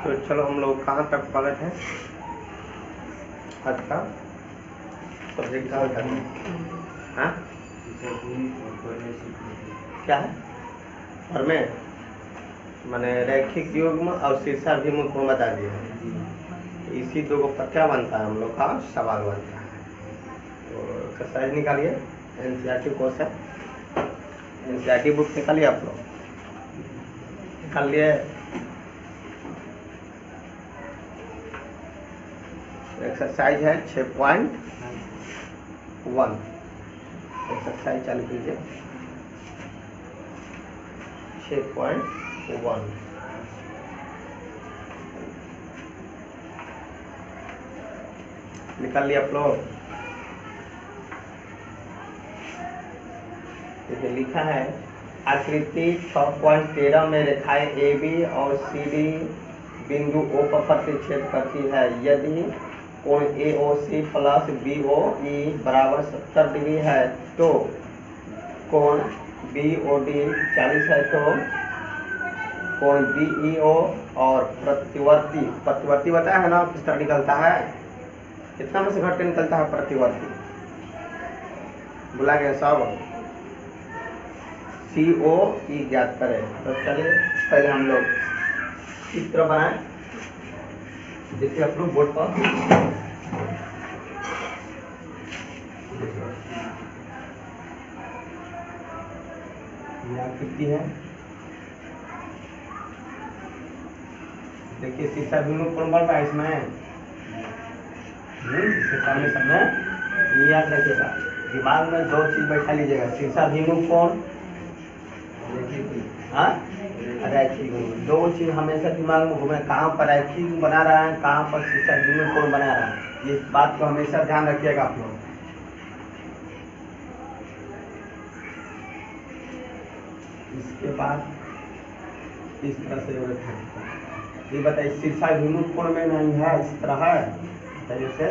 तो चलो हम लोग कहाँ तक पढ़े थे आज का सब्जेक्ट कहाँ तक है? हाँ क्या है और में मैंने रैखिक युग्म और शीर्षाभिमुख को बता दिया। इसी दो को पर क्या बनता है हम लोग का सवाल बनता है। तो एक्सरसाइज निकालिए एनसीईआरटी कोर्स है, एनसीईआरटी बुक निकालिए आप लोग निकाल लिए। एक्सरसाइज है 6.1 एक्सरसाइज चालू कीजिए 6.1। निकाल लिया आप लोग। इसमें लिखा है आकृति 6.13 में रेखाएं AB और CD बिंदु O पर प्रतिच्छेद करती है। यदि कोण AOC प्लस BOE बराबर 70 डिग्री है तो कोण BOD 40 है तो कोण BEO और प्रतिवर्ती बताया है ना किस तरह निकलता है, कितना में से घट के निकलता है प्रतिवर्ती, बुला गया सब। COE ज्ञात करें। तो चलिए पहले हम लोग चित्र बनाएं, देखिए आप लोग बोर्ड पर यह आकृति है। देखिए शीर्षाभिमुख कोण बन रहा है इसमें, शीर्षाभिमुख में याद रखिएगा, दिमाग में दो चीज बैठा लीजिएगा, शीर्षाभिमुख कोण रैखिक, दो चीज हमेशा दिमाग में घूमे, कहाँ पर रैखिक बना रहा है, कहाँ पर शीर्षाभिमुख कोण बना रहा है, इस बात को हमेशा ध्यान रखिएगा आप लोग। इसके बाद इस तरह से ये बताइए शीर्षाभिमुख कोण में नहीं है, इस तरह है, बताइए उसे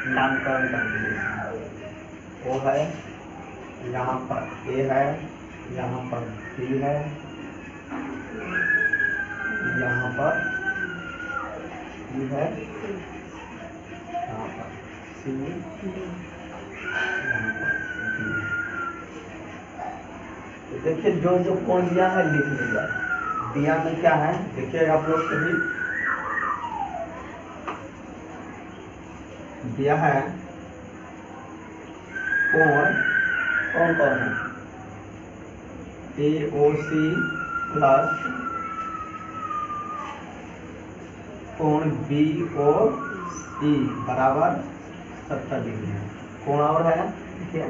नामकरण कर दीजिए। वो है यहाँ पर A है, यहाँ पर B है, यहाँ पर B है, यहाँ पर C, यहाँ पर D। तो देखिए जो जो कोण दिया है लिख लीजिए। दिया में क्या है देखिएगा आप लोग सभी, दिया है कोण कौन कौन है AOC प्लस कोण BOE बराबर 70 डिग्री है। कोण और है देखिए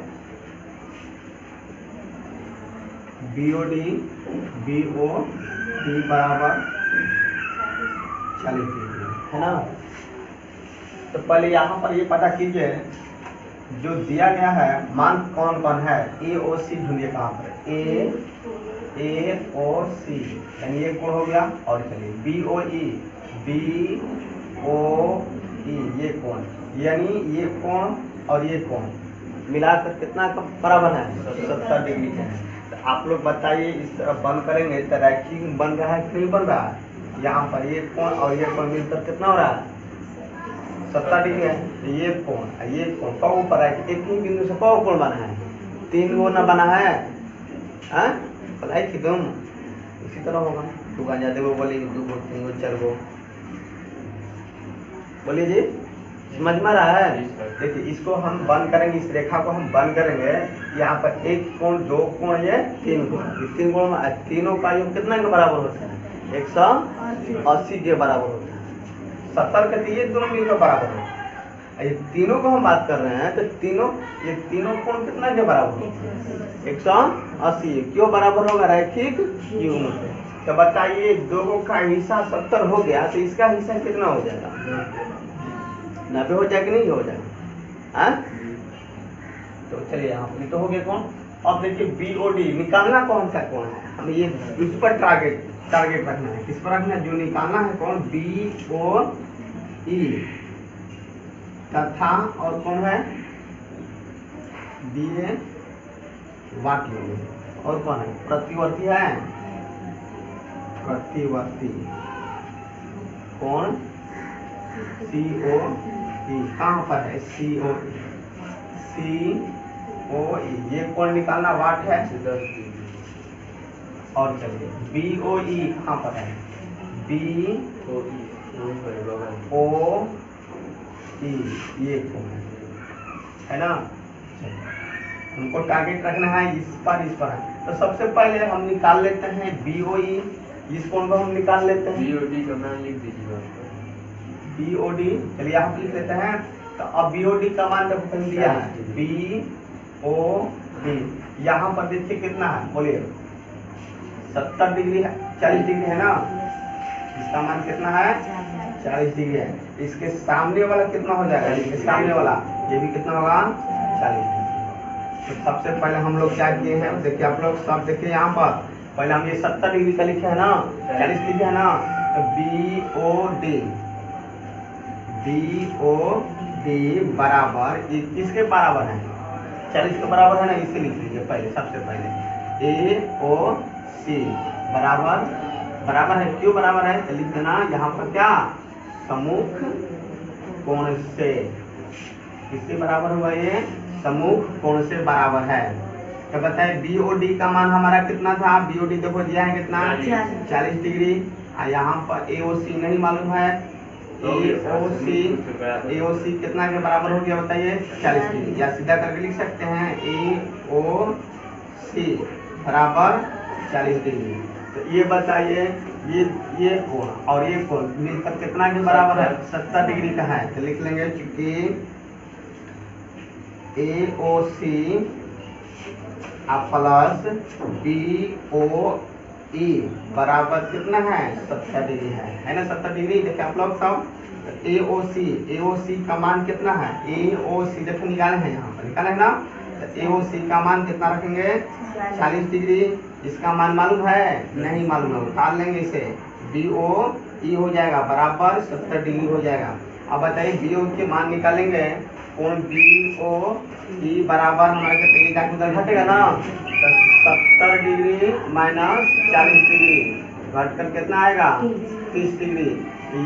BOD बराबर 40 डिग्री है ना। तो पहले यहाँ पर ये पता कीजिए जो दिया गया है मान कौन कौन है। AOC ढूंढिए कहाँ पर, AOC यानी ये कोण हो गया, और चलिए BOE ये कोण, यानी ये कोण और ये कोण मिलाकर कितना बराबर है 70 डिग्री है। तो आप लोग बताइए इस तरह बंद करेंगे तो रैखिक बन रहा है कि नहीं बन रहा है। यहाँ पर ये कोण और ये कोण मिलकर कितना हो रहा है 70 डिग्री है। ये कोण कौ ऊपर है, एक ही बिंदु से कौ कोण बना है, 3 गो न बना है, भलाई की तुम इसी तरह होगा। दो का ज्यादा वो बोलेगी 2 गो 3 गो 4 गो, बोलिए जी समझ में रहा है। देखिए इसको हम बंद करेंगे, इस रेखा को हम बंद करेंगे। यहाँ पर एक कोण, दो कोण, ये 3 कोण, इस 3 कोण में तीनों का योग कितना के बराबर होता है 180 के बराबर होता है। 70 के ये दोनों मिलकर बराबर है। ये तीनों को हम बात कर रहे हैं तो ये तीनों कोण कितना के बराबर होता है 180। क्यों बराबर होगा रैखिक युग्म से। तो बताइए दोनों का हिस्सा 70 हो गया तो इसका हिस्सा कितना हो जाएगा 90 हो जाएगा, नहीं हो जाएगा। तो चलिए यहाँ पर तो हो गया कौन। अब देखिए BOD निकालना कौन सा कौन है, हमें ये इस पर टारगेट रखना है। किस पर रखना है, जो निकालना है कौन BOE तथा और कौन है BA वाक्य और कौन है प्रतिवर्ती है प्रतिवर्ती कोण COE कहाँ पर है COE ये कोण निकालना वाट है 10 डिग्री। और चलिए BOE कहाँ पर है BOE ये कोण है ना। हमको टारगेट रखना है इस पर है। तो सबसे पहले हम निकाल लेते हैं BOE, इस कोण को हम निकाल लेते हैं। BOD का मान लिख दीजिए। BOD चलिए यहाँ लिख लेते हैं। तो अब BOD का मान देखो कहीं दिया है BOD, यहाँ पर देखिए कितना है बोलिए 70 डिग्री है, 40 डिग्री है ना। इसका मान कितना है 40 डिग्री है। इसके सामने वाला कितना हो जाएगा, इसके सामने वाला ये भी कितना होगा 40 डिग्री। तो सबसे पहले हम लोग क्या किए हैं देखिए, आप लोग सब देखिए यहाँ पर पहले हम ये 70 डिग्री का लिखे है ना, 40 लिखे है ना। तो BOD बराबर ये किसके बराबर है 40 के बराबर है ना, इसे लिख लीजिए पहले सबसे पहले AOC बराबर है। क्यों बराबर है तो लिख देना यहाँ पर क्या सम्मुख कोण से, किसके बराबर हुआ ये सम्मुख कोण से बराबर है। तो बताए BOD का मान हमारा कितना था, BOD देखो दिया है कितना 40 डिग्री। यहाँ पर AOC नहीं मालूम है, AOC कितना के बराबर हो गया बताइए 40 डिग्री। या सीधा करके लिख सकते हैं AOC बराबर 40 डिग्री। तो ये बताइए ये कोण और ये कोण मिलकर कितना के बराबर है 70 डिग्री का है। तो लिख लेंगे चूंकि AOC प्लस BOE बराबर कितना है 70 डिग्री है ना 70 डिग्री। देखिए आप लोग सब AOC का मान कितना है, AOC देखो निकाले हैं यहाँ पर निकाले है ना। तो AOC का मान कितना रखेंगे 40 डिग्री। इसका मान मालूम है नहीं मालूम है, उतार लेंगे इसे BOE हो जाएगा बराबर 70 डिग्री हो जाएगा। अब बताइए BOE के मान निकालेंगे, कोण BOE बराबर हमारे कितने जाके उधर घटेगा ना, तो 70 डिग्री माइनस 40 डिग्री घट कर कितना आएगा 30 डिग्री।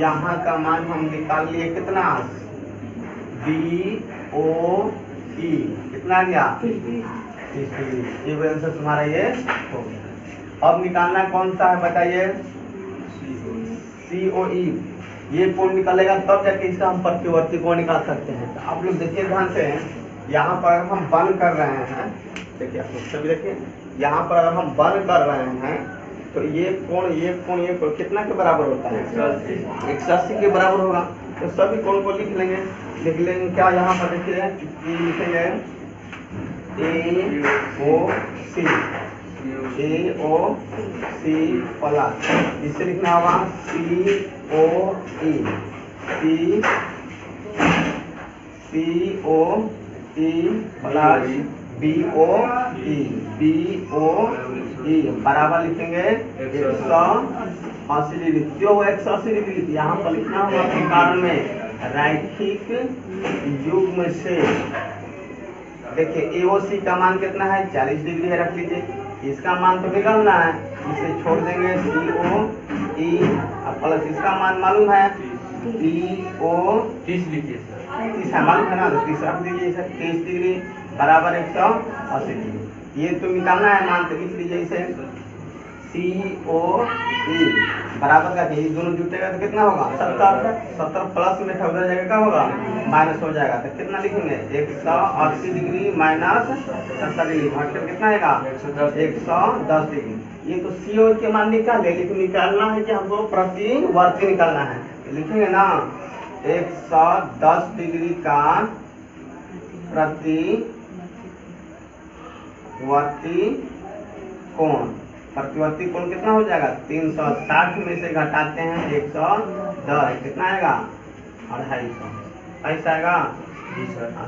यहाँ का मान हम निकाल लिए कितना BOE कितना गया 30 डिग्री। ये आंसर तुम्हारा ये हो गया। अब निकालना कौन सा है बताइए COE। ये कोण निकालेगा तब जाके इसका हम प्रतिवर्ती कोण निकाल सकते हैं। तो आप लोग देखिए ध्यान से, यहाँ पर हम बंद कर रहे हैं, देखिए आप लोग सभी देखिए यहाँ पर अगर हम बंद कर रहे हैं तो ये कोण कितना के बराबर होता है 180 के बराबर होगा। तो सभी कोण को लिख लेंगे क्या यहाँ पर देखिए लिखेंगे AOC प्लस इसे लिखना होगा COE प्लस BOE बराबर लिखेंगे 180 डिग्री। क्यों 180 डिग्री यहाँ पर लिखना होगा के कारण में रैखिक युग्म से। देखिए AOC का मान कितना है 40 डिग्री है, रख लीजिए। इसका मान तो निकालना है, इसे छोड़ देंगे COE प्लस इसका मान मालूम है BO30 लिखिए 30 मालूम है ना, तो 30 रख दीजिए 30 डिग्री बराबर 180 डिग्री। ये तो निकालना है मान, तो लिख लीजिए इसे COE बराबर का ये दोनों जुटेगा तो कितना होगा 70 प्लस में था उधर जगह क्या होगा माइनस हो जाएगा। तो कितना लिखेंगे 180 डिग्री माइनस 70 डिग्री घटकर कितना आएगा 110 डिग्री। ये तो COE के मान निकाले, लेकिन निकालना है कि हमको प्रतिवर्ती निकालना है। लिखेंगे ना 110 डिग्री का प्रतिवर्ती कोण कितना हो जाएगा 360 में से घटाते हैं 110 कितना आएगा 250 ऐसा आएगा।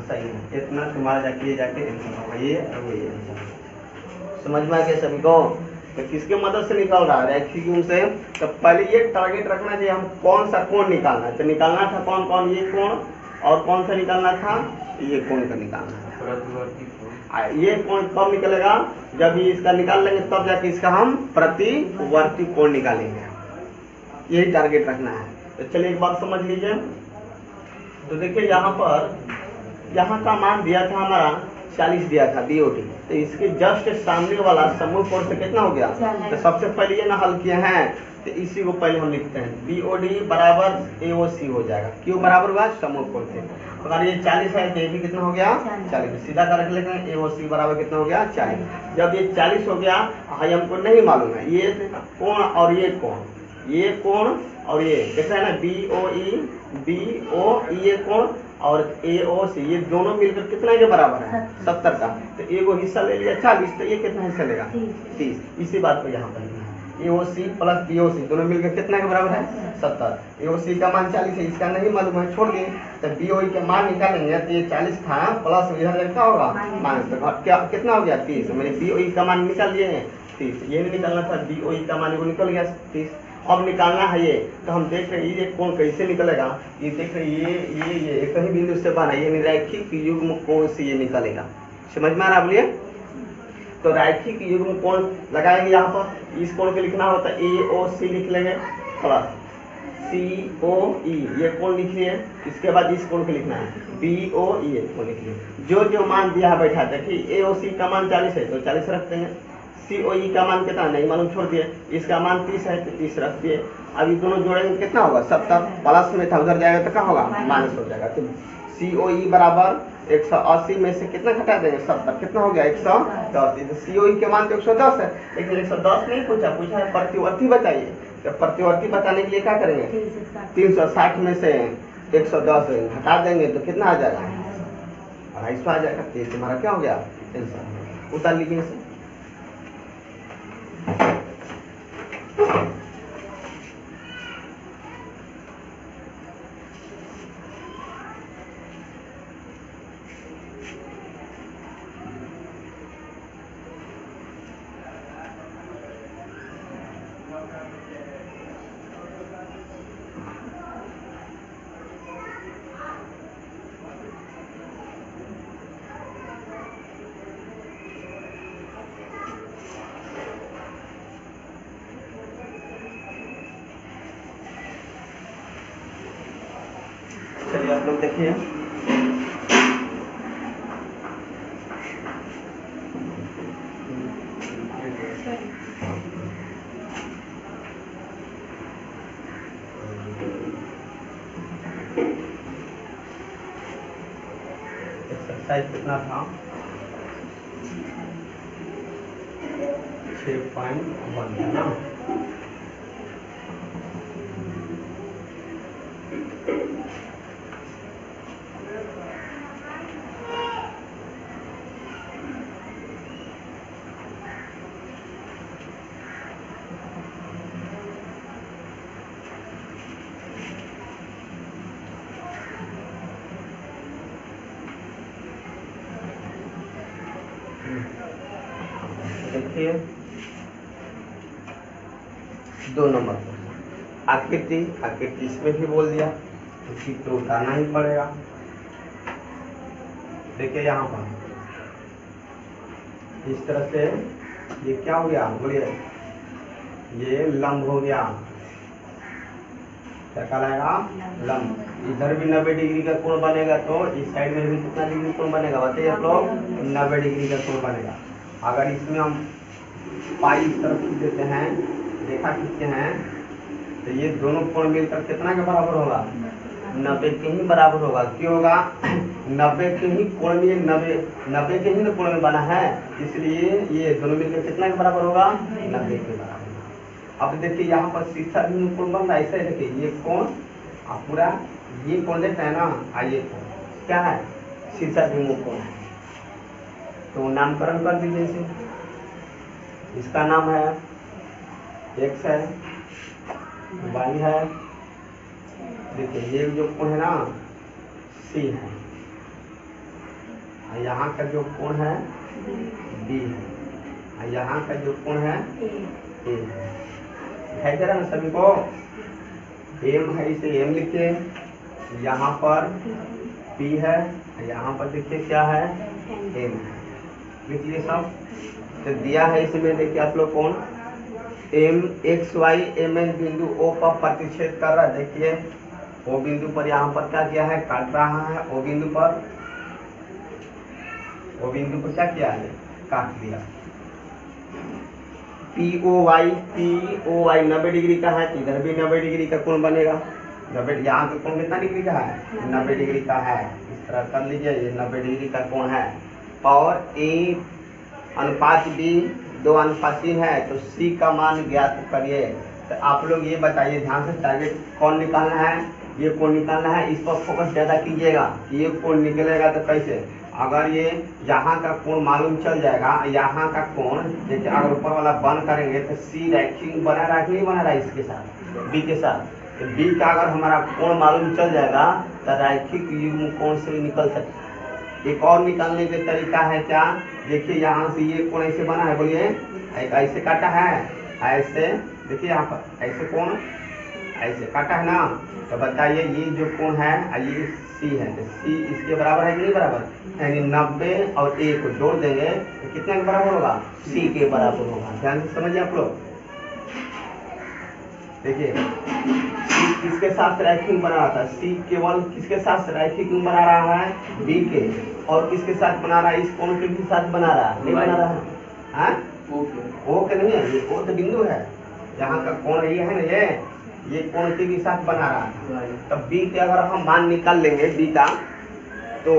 सही है, इतना तुम्हारा जाके ये समझ में आ गया सभी को। तो किसके मदद से निकल रहा है रैखिक युग्म से। तो पहले ये टारगेट रखना चाहिए हम कौन सा कोण निकालना है। तो निकालना था कौन ये कोण और कौन सा निकालना था, ये कोण का निकालना था। ये कोण कब निकलेगा, जब ये इसका निकाल लेंगे तब जाके इसका हम प्रतिवर्ती कोण निकालेंगे। यही टारगेट रखना है। तो चलिए एक बात समझ लीजिए। तो देखिए यहाँ पर, यहाँ का मान दिया था हमारा 40 दिया था BOD, तो इसके जस्ट सामने वाला समूह कोण से कितना हो गया, तो सबसे पहले ये ना हल किए हैं, तो इसी को पहले हम लिखते हैं BOD बराबर AOC हो जाएगा। क्यों बराबर हुआ, समूह कोण से। तो अगर ये 40 है तो ये भी कितना हो गया 40, सीधा करके लिख रहे हैं AOC बराबर कितना हो गया 40। जब ये 40 हो गया, हमको नहीं मालूम है ये कोण और ये कोण, ये कोण और ये कैसा है ना BOE ये कोण और AOC, ये दोनों मिलकर कितना के बराबर है 70 का। तो एगो हिस्सा ले लिया 40, तो ये कितना हिस्सा लेगा 30। इसी बात को यहाँ पर लिखना है, AOC प्लस BOC दोनों मिलकर कितना के बराबर है 70। AOC का मान 40 है, इसका नहीं मालूम है, छोड़ दिए। तो BOE के मान निकालेंगे तो ये 40 था प्लस इधर क्या होगा माइनस, तो क्या कितना हो गया 30। मैंने BOE का मान निकाल लिए हैं 30, ये नहीं निकालना था, BOE का मान निकल गया 30। अब निकालना है ये, तो हम देख रहे हैं ये कोण कैसे निकलेगा। ये देख रहे हैं ये कहीं बिंदु से बना, ये रैखिक युग्म कोण से ये निकलेगा। समझ में आ रहा, बोलिए। तो रैखिक युग्म कोण लगाएंगे यहाँ पर, इस कोण को लिखना होता है AOC लिख लेंगे प्लस COE ये कोण लिखिए। इसके बाद इस कोण को लिखना है BOE ये कोण लिखिए। जो मान दिया है बैठा, देखिए AOC का मान 40 है तो 40 रख देंगे, COE का मान कितना नहीं मालूम, छोड़ दिए। इसका मान 30 है तो 30 रख दिए। अब ये दोनों जोड़ेंगे कितना होगा 70, प्लस में था उधर जाएगा तो क्या होगा माइनस हो जाएगा। तो COE बराबर 180 में से कितना घटा देंगे 70, कितना हो गया 110। तो COE के मान तो 110 है, लेकिन 110 नहीं पूछा है प्रतिवर्ती बताइए। तो प्रतिवर्ती बताने के लिए क्या करेंगे 360 में से 110 घटा देंगे तो कितना आ जाएगा 250 आ जाएगा। तो तुम्हारा क्या हो गया आंसर, उतार लीजिए इसे। चलिए आप लोग देखिए, एक्सरसाइज कितना था 6.1 है ना। देखिए 2 नंबर आकृति इसमें भी बोल दिया तो चित्र उतारना ही पड़ेगा। देखिए यहाँ पर इस तरह से ये क्या हो गया बोलिए, ये लंब हो गया, क्या कहलाएगा लंब। इधर भी 90 डिग्री का कोण बनेगा तो इस साइड में भी कितना डिग्री कोण बनेगा बताइए आप लोग, 90 डिग्री का कोण बनेगा। अगर इसमें हम पाई इस तरफ खींच देते हैं, रेखा खींचते हैं, तो ये दोनों कोण मिलकर कितना के बराबर होगा 90 के ही बराबर होगा। क्यों होगा 90 के ही कोण में 90 के ही ना कोण में बना है, इसलिए ये दोनों मिलकर कितना के बराबर होगा 90 के बराबर। अब देखिए यहाँ पर शीर्षा बिंदु कोण बन रहा है, ऐसे देखिए ये कोण पूरा ये कोण देखते हैं ना, ये कोण क्या है शीर्षा बिंदु कोण है। तो नामकरण कर दीजिए इसे, इसका नाम है x है, y है। देखिए ये जो कोण है ना C है, और यहाँ का जो कोण है B है, और यहाँ का जो कोण है A है। दिखाई दे रहा है ना सभी को, M है इसे M लिखिए, यहाँ पर P है, यहाँ पर देखिए क्या है M है, लिखिए सब। तो दिया है इसमें देखिए आप लोग कौन M x y M n बिंदु O पर प्रतिच्छेद कर रहा है। देखिए O बिंदु पर यहाँ पर क्या किया है, काट रहा है। O बिंदु पर क्या किया है, काट दिया। POY 90 डिग्री का है, इधर भी 90 डिग्री का कोण बनेगा। 90, यहाँ पे कोण कितना डिग्री का है, 90 डिग्री का है। इस तरह कर लीजिए, ये 90 डिग्री का कोण है। और A अनुपात B 2:3 है, तो C का मान ज्ञात करिए। तो आप लोग ये बताइए ध्यान से, टारगेट कौन निकालना है, ये कोण निकालना है। इस पर फोकस ज़्यादा कीजिएगा। ये कोण निकलेगा तो कैसे, अगर ये यहाँ का कोण मालूम चल जाएगा, यहाँ का कोण देखिए अगर ऊपर वाला बंद करेंगे तो C रैखिक बना रहा है कि नहीं बना रहा है इसके साथ, B के साथ। तो B का अगर हमारा कोण मालूम चल जाएगा तो रैखिक युग्म कोण से भी निकल सकता है। एक और निकालने का तरीका है क्या, देखिए यहाँ से ये कोण ऐसे बना है, बोलिए ऐसे काटा है, ऐसे देखिए यहाँ पर ऐसे कोण ऐसे काटा है ना। तो बताइए ये जो कोण है ये C है, तो C इसके बराबर है कि नहीं बराबर, यानी 90 और A को जोड़ देंगे तो कितने के बराबर होगा, C के बराबर होगा। ध्यान से समझिए आप लोग। देखिए C किसके साथ रैखिक बना रहा था, C केवल किसके साथ रैखिक बना रहा है, B के, और किसके साथ बना रहा है, इस कोण के भी साथ बना रहा है, नहीं बना रहा है, O के नहीं है, ये O तो बिंदु है, यहाँ का कोण ये है ना, ये कोण के भी साथ बना रहा था। तब B के अगर हम मान निकाल लेंगे B का, तो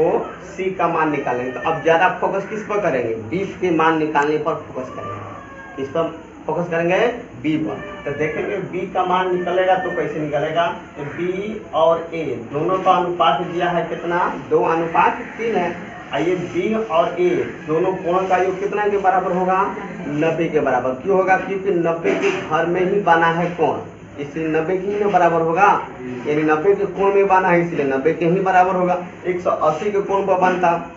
C का मान निकालेंगे। तो अब ज्यादा फोकस किस पर करेंगे, B के मान निकालने पर फोकस करेंगे। किस पर फोकस करेंगे, B पर। तो देखेंगे B का मान निकलेगा तो कैसे निकलेगा, तो B और A दोनों का अनुपात दिया है कितना, 2:3 है। आइए B और A दोनों कोण का योग कितना के बराबर होगा, 90 के बराबर। क्यों होगा, क्योंकि 90 के घर में ही बना है कोण, इसलिए 90 के ही बराबर होगा। यानी 90 के कोण में बना है, इसलिए 90 के ही बराबर होगा। 180 के कोण पर बनता,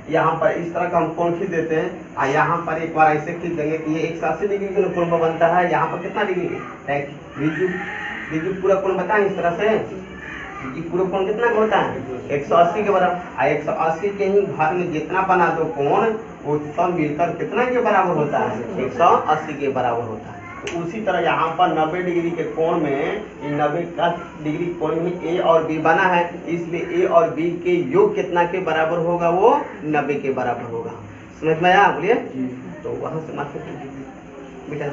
यहाँ पर इस तरह का हम कोण खींच देते हैं, और यहाँ पर एक बार ऐसे खींच देंगे कि ये 180 डिग्री के कोण पर बनता है। यहाँ पर कितना डिग्री है, रिजु पूरा कोण बताएं इस तरह से, ये पूरा कोण कितना होता है, 180 के बराबर। 180 के ही घर में जितना बना दो कोण, वो सब मिलकर कितना के बराबर होता है, 180 के बराबर होता है। तो उसी तरह यहाँ पर 90 डिग्री के कोण में 90 का डिग्री कोण में A और B बना है, इसलिए A और B के योग कितना के बराबर होगा, वो 90 के बराबर होगा। समझ में आया, बोलिए। तो वहां से मार्केट बेटा,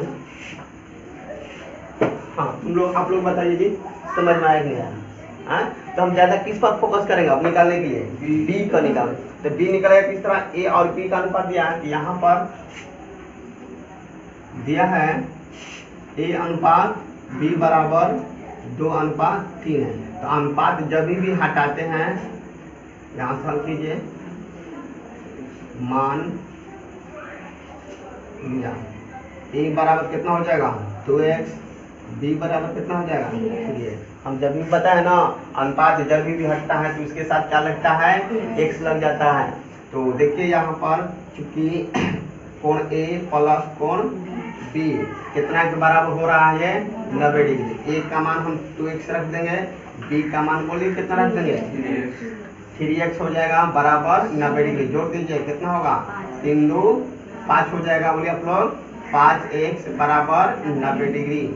हाँ तुम लोग आप लोग बताइए जी, समझ में आया कि नहीं आया। तो हम ज्यादा किस पर फोकस करेंगे अब निकालने के लिए, B का निकाल। तो B निकलेगा किस तरह, A और B का अनुपात दिया है कि यहाँ पर दिया है A अनुपात B बराबर 2:3 है। तो अनुपात जब भी हटाते हैं, यहाँ से हल कीजिए, मान लिया A बराबर कितना हो जाएगा, 2x, B बराबर कितना हो जाएगा, 3x। हम जब भी पता है ना, अनुपात जब भी हटता है तो इसके साथ क्या लगता है, x लग जाता है। तो देखिए यहाँ पर चूंकि कोण A प्लस कोण B कितना के बराबर हो रहा है, 90 डिग्री। A का मान हम 2x रख देंगे, B का मान बोलिए कितना रख देंगे, 3x हो जाएगा बराबर 90 डिग्री। जोड़ दीजिए कितना होगा, 3 2 5 हो जाएगा, बोलिए आप लोग, 5x बराबर 90 डिग्री।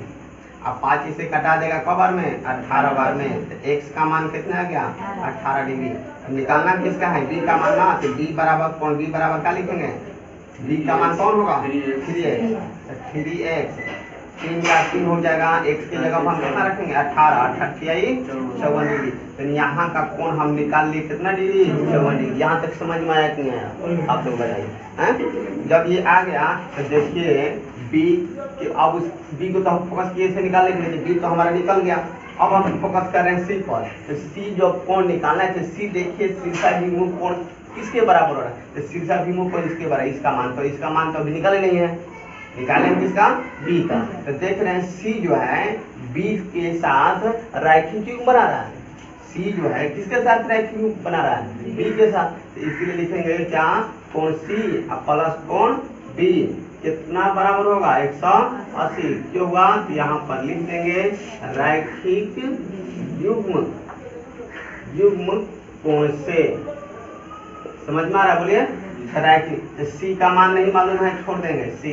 अब 5 इसे कटा देगा कब बार में, 18 बार में। तो x का मान कितना आ गया, 18 डिग्री। निकालना किसका है, B का मान ना, तो B बराबर कौन, B बराबर क्या लिखेंगे, B का मान कौन होगा, 3x। 3x 3 का 3 हो जाएगा, x की जगह हम कितना रखेंगे, 18, 54 डिग्री। तो यहाँ का कोण हम निकाल लिए कितना डिग्री, 54 डिग्री। यहाँ तक समझ में आया कि नहीं आया, आप लोग बताइए। जब ये आ गया तो देखिए B कि अब उस B को तो हम फोकस किए से निकालने के लिए, B तो हमारा निकल गया। अब हम फोकस कर रहे हैं C पर। तो C जो कोण निकालना है, तो C देखिए शीर्षाभिमुख कोण किसके बराबर हो रहा है, तो शीर्षाभिमुख कोण इसके बराबर, इसका मान तो अभी निकाले नहीं है, निकालेंगे किसका, B का। तो देख रहे हैं C जो है B के साथ रैखिक युग्म बना रहा है। C जो है किसके साथ रैखिक युग्म बना रहा है, B के साथ। तो इसलिए लिखेंगे क्या, कोण C प्लस कोण B कितना बराबर होगा, 180। क्यों होगा, तो यहाँ पर लिख देंगे रैखिक युग्म कोण से। समझ में आ रहा है? बोलिए। राइट। सी का मान नहीं मालूम है, छोड़ देंगे सी।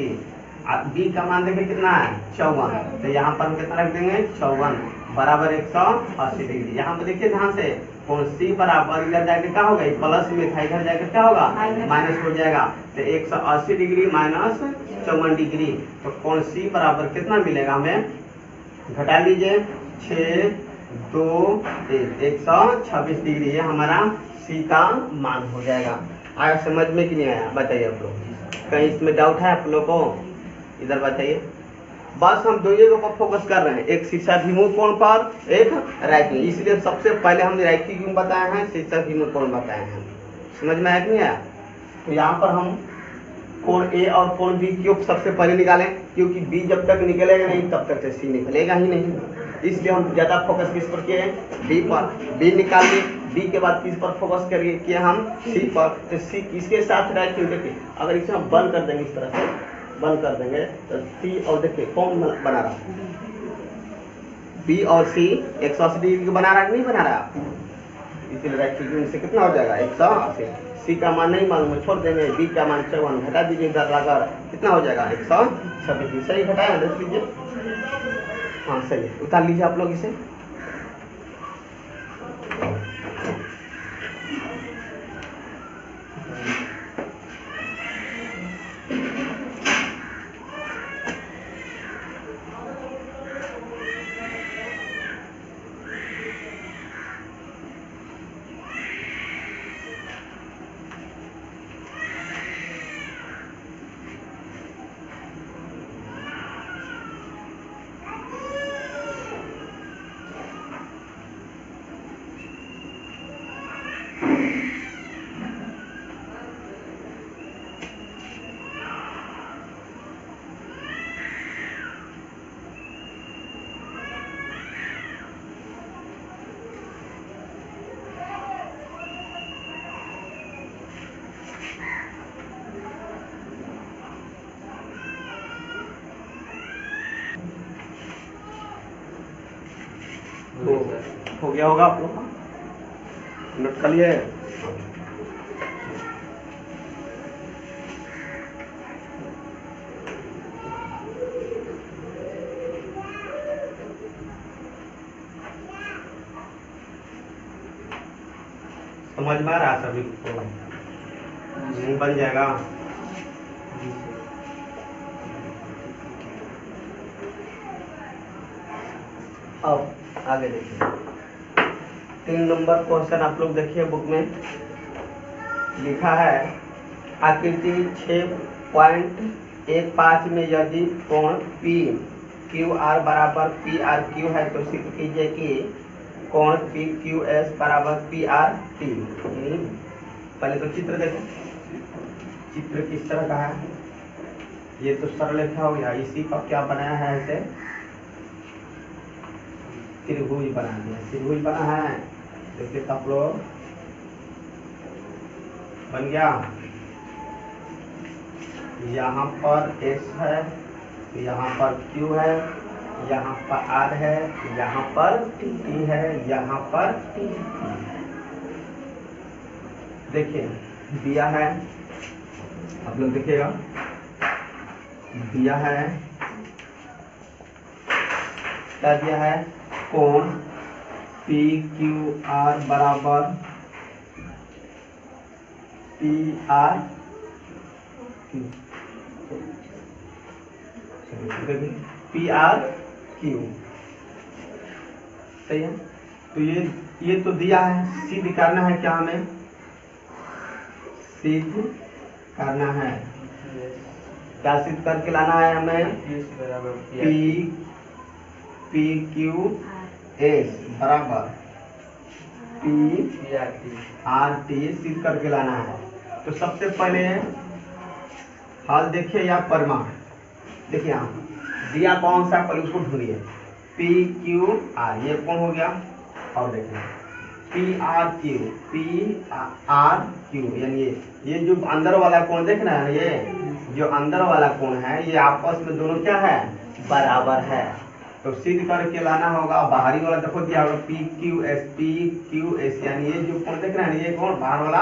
बी का मान देखिए कितना है 54, तो यहाँ पर हम कितना रख देंगे 54 बराबर 180 डिग्री। यहाँ पर देखिए ध्यान से, कोण सी बराबर इधर जाके क्या होगा, प्लस में था, इधर जाकर क्या होगा माइनस हो जाएगा। तो 180 डिग्री माइनस 54 डिग्री, तो कोण सी बराबर कितना मिलेगा हमें, घटा लीजिए 6 2 1 126 डिग्री। ये हमारा सी का मान हो जाएगा। आया समझ में कि नहीं आया बताइए आप लोग, कहीं इसमें डाउट है आप लोग को, इधर बताइए। बस हम दो जगह पर फोकस कर रहे हैं, एक शीर्षाभिमुख कोण पर, एक रैखिक, इसलिए सबसे पहले हमने रैखिक क्यों बताए हैं, शीर्षाभिमुख कोण बताए हैं। समझ में आया कि नहीं आया? तो यहाँ पर हम कोण ए और कोण बी क्यों सबसे पहले निकालें, क्योंकि बी जब तक निकलेगा नहीं तब तक सी निकलेगा ही नहीं, इसलिए हम ज्यादा फोकस किस पर किए, बी पर। बी निकाल लिए, बी के बाद किस पर फोकस करिए किए हम, सी पर। तो सी किसके साथ रैखिक, देखिए अगर इसे हम बंद कर देंगे, इस तरह से बंद कर देंगे तो सी और देखिए कौन बना रहा, बी और सी 180 डिग्री को बना रहा है, नहीं बना रहा, इसलिए रैखिक से कितना हो जाएगा 180। सी का मान नहीं मालूम है, छोड़ देंगे, बी का मान 54 घटा दीजिए, इधर लाकर कितना हो जाएगा 126। सही घटाया, देख लीजिए। हाँ सही है, उतार लीजिए आप लोग इसे। तो हो गया होगा आप लोग का, नोट कर लिए। समझ में आ रहा सभी को, बन जाएगा। अब आगे देखिए 3 नंबर क्वेश्चन आप लोग देखिए, बुक में लिखा है आकृति 6.15 में यदि कोण पी क्यू आर बराबर पी आर क्यू है तो सिद्ध कीजिए कि कोण पी क्यू एस बराबर पी आर टी। पहले तो चित्र देखो, चित्र किस तरह का है, ये तो सरल रेखा हो गया, इसी का क्या बनाया है, ऐसे त्रिभुज बना दिया, त्रिभुज बना है, देखिए आप लोग बन गया। यहाँ पर S है, यहाँ पर Q है, यहाँ पर R है, यहाँ पर T है, यहाँ पर T। देखिए दिया है, आप लोग देखिएगा, दिया है, क्या दिया है, कोण पी क्यू आर बराबर P R Q, P R Q, सही है। तो ये तो दिया है, सिद्ध करना है क्या हमें, सिद्ध करना है, क्या सिद्ध करके लाना है हमें, पी क्यू एस बराबर पी आर टी सिद्ध करके लाना है। तो सबसे पहले हल देखिए या परिमाण देखिए, यहाँ दिया कौन सा, पहले उसको ढूंढिए, पी क्यू आर, ये कौन हो गया, और देखिए पी आर क्यू, यानी ये जो अंदर वाला कोण देख रहे हैं, ये जो अंदर वाला कोण है, ये आपस में दोनों क्या है, बराबर है। तो सिद्ध करके लाना होगा। बाहरी वाला देखो दिया होगा पी क्यू एस, यानी ये जो कोण देख रहे हैं ये कोण बाहर वाला,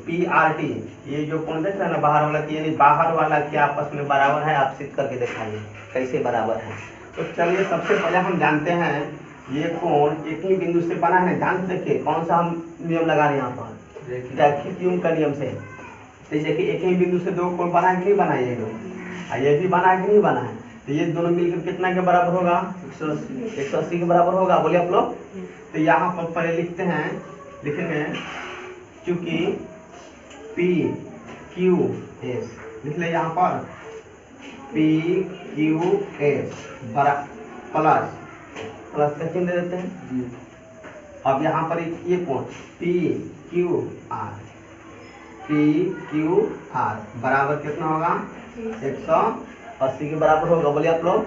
पी आर टी, ये जो कोण देख रहे हैं ना बाहर वाला, यानी बाहर वाला क्या आपस में बराबर है, आप सिद्ध करके दिखाइए कैसे बराबर है। तो चलिए सबसे पहले हम जानते हैं ये कोण एक ही बिंदु से बना है। ध्यान से देखिए कौन सा हम नियम लगा रहे हैं यहाँ पर, रैखिक युग्म का नियम से। तो देखिए एक ही बिंदु से दो कोण बना है कि नहीं बना, ये भी बना है कि नहीं बना है। तो ये दोनों मिलकर कितना के बराबर होगा, 180 के बराबर होगा। बोलिए आप लोग। तो यहाँ पर पहले लिखते हैं, लिखेंगे क्योंकि पी क्यू एस लिख ले यहाँ पर, पी क्यू एस प्लस का चिन्ह दे देते हैं। अब यहाँ पर ये कोण पी क्यू आर बराबर कितना होगा, 180 के बराबर होगा। बोलिए आप लोग।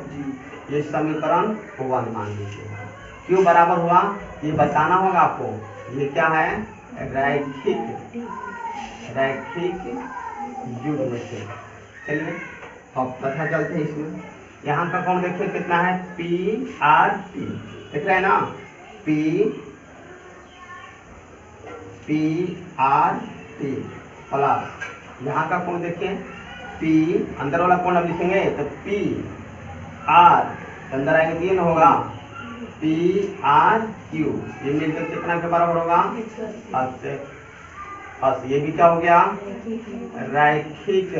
ये समीकरण 1 मान लीजिए। क्यों बराबर हुआ ये बताना होगा आपको। ये क्या है, रैखिक युग्म से। चलिए अब पता चलते हैं इसमें। यहाँ का कोण देखिए कितना है, पी आर टी देख रहे हैं ना, पी आर टी प्लस यहाँ का कोण देखिए पी, अंदर वाला कोण अब लिखेंगे तो पी आर, अंदर आएंगे तो ये ना होगा पी आर क्यू, ये मिलकर कितना के बराबर होगा, 80। ये भी क्या हो गया, रैखिक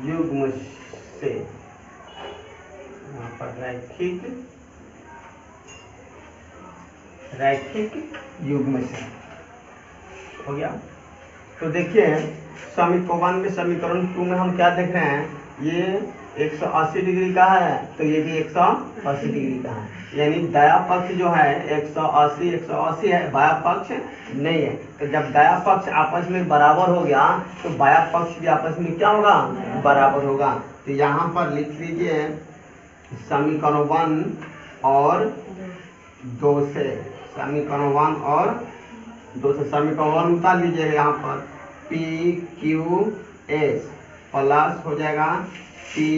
युग्म से। यहाँ पर रैखिक युग्म से हो गया। तो देखिए समीकरण में, समीकरण 2 में हम क्या देख रहे हैं, ये 180 डिग्री का है तो ये भी 180 डिग्री का है, यानी दाया पक्ष जो है 180 है, बाया पक्ष नहीं है। तो जब दाया पक्ष आपस में बराबर हो गया तो बाया पक्ष भी आपस में क्या होगा, बराबर होगा। तो यहाँ पर लिख लीजिए समीकरण 1 और 2 से, समीकरण 1 और 2 से समीकरण 1 उतार लीजिए। यहाँ पर पी क्यू एस प्लस हो जाएगा पी